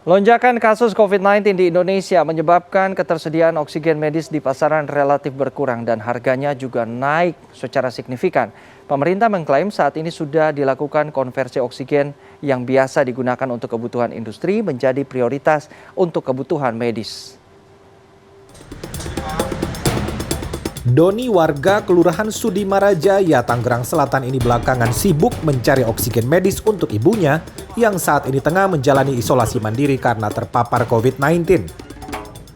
Lonjakan kasus COVID-19 di Indonesia menyebabkan ketersediaan oksigen medis di pasaran relatif berkurang dan harganya juga naik secara signifikan. Pemerintah mengklaim saat ini sudah dilakukan konversi oksigen yang biasa digunakan untuk kebutuhan industri menjadi prioritas untuk kebutuhan medis. Doni, warga Kelurahan Sudimarajaya, Tangerang Selatan ini belakangan sibuk mencari oksigen medis untuk ibunya yang saat ini tengah menjalani isolasi mandiri karena terpapar COVID-19.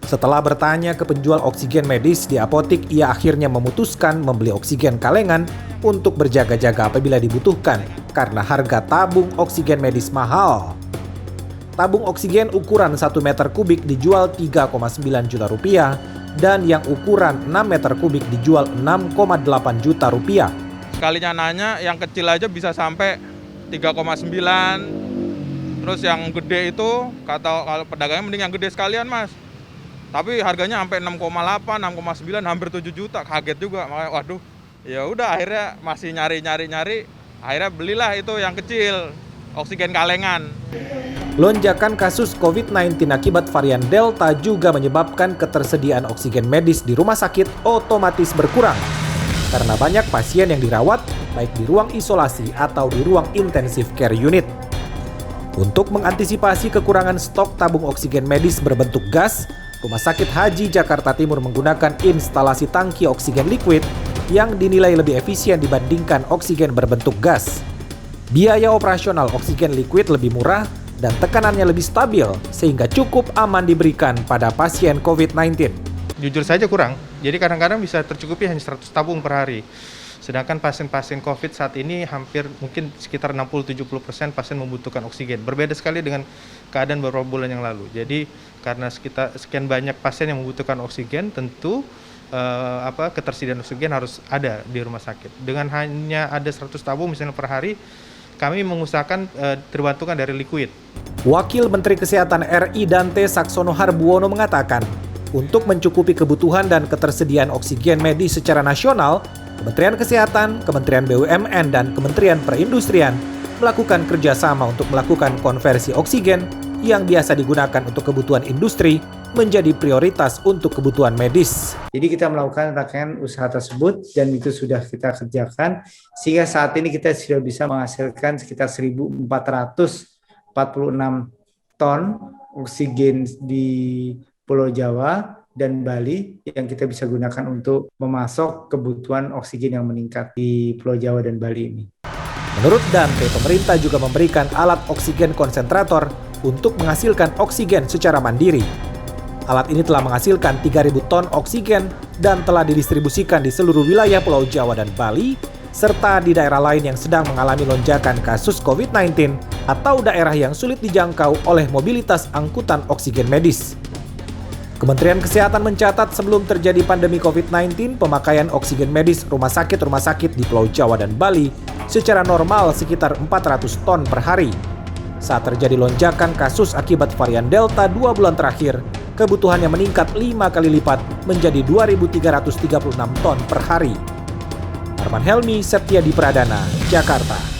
Setelah bertanya ke penjual oksigen medis di apotik, ia akhirnya memutuskan membeli oksigen kalengan untuk berjaga-jaga apabila dibutuhkan karena harga tabung oksigen medis mahal. Tabung oksigen ukuran 1 meter kubik dijual 3,9 juta rupiah dan yang ukuran 6 meter kubik dijual 6,8 juta rupiah. Sekalinya nanya, yang kecil aja bisa sampai 3,9. Terus yang gede itu, kalau pedagangnya mending yang gede sekalian, Mas. Tapi harganya sampai 6,8, 6,9, hampir 7 juta. Kaget juga, makanya waduh. Ya udah akhirnya masih nyari, akhirnya belilah itu yang kecil, oksigen kalengan. Lonjakan kasus COVID-19 akibat varian Delta juga menyebabkan ketersediaan oksigen medis di rumah sakit otomatis berkurang. Karena banyak pasien yang dirawat, baik di ruang isolasi atau di ruang intensive care unit. Untuk mengantisipasi kekurangan stok tabung oksigen medis berbentuk gas, Rumah Sakit Haji Jakarta Timur menggunakan instalasi tangki oksigen liquid yang dinilai lebih efisien dibandingkan oksigen berbentuk gas. Biaya operasional oksigen liquid lebih murah dan tekanannya lebih stabil sehingga cukup aman diberikan pada pasien COVID-19. Jujur saja kurang, jadi kadang-kadang bisa tercukupi hanya 100 tabung per hari. Sedangkan pasien-pasien COVID saat ini hampir mungkin sekitar 60-70% pasien membutuhkan oksigen. Berbeda sekali dengan keadaan beberapa bulan yang lalu. Jadi karena sekian banyak pasien yang membutuhkan oksigen, tentu ketersediaan oksigen harus ada di rumah sakit. Dengan hanya ada 100 tabung misalnya per hari, kami mengusahakan terbantukan dari liquid. Wakil Menteri Kesehatan RI Dante Saxono Harbuono mengatakan, untuk mencukupi kebutuhan dan ketersediaan oksigen medis secara nasional, Kementerian Kesehatan, Kementerian BUMN, dan Kementerian Perindustrian melakukan kerjasama untuk melakukan konversi oksigen yang biasa digunakan untuk kebutuhan industri menjadi prioritas untuk kebutuhan medis. Jadi kita melakukan rangkaian usaha tersebut dan itu sudah kita kerjakan sehingga saat ini kita sudah bisa menghasilkan sekitar 1.446 ton oksigen di Pulau Jawa dan Bali yang kita bisa gunakan untuk memasok kebutuhan oksigen yang meningkat di Pulau Jawa dan Bali ini. Menurut Dante, pemerintah juga memberikan alat oksigen konsentrator untuk menghasilkan oksigen secara mandiri. Alat ini telah menghasilkan 3.000 ton oksigen dan telah didistribusikan di seluruh wilayah Pulau Jawa dan Bali, serta di daerah lain yang sedang mengalami lonjakan kasus COVID-19 atau daerah yang sulit dijangkau oleh mobilitas angkutan oksigen medis. Kementerian Kesehatan mencatat sebelum terjadi pandemi COVID-19, pemakaian oksigen medis rumah sakit di Pulau Jawa dan Bali secara normal sekitar 400 ton per hari. Saat terjadi lonjakan kasus akibat varian Delta 2 bulan terakhir, kebutuhannya meningkat 5 kali lipat menjadi 2.336 ton per hari. Arman Helmi, Septiadi Pradana, Jakarta.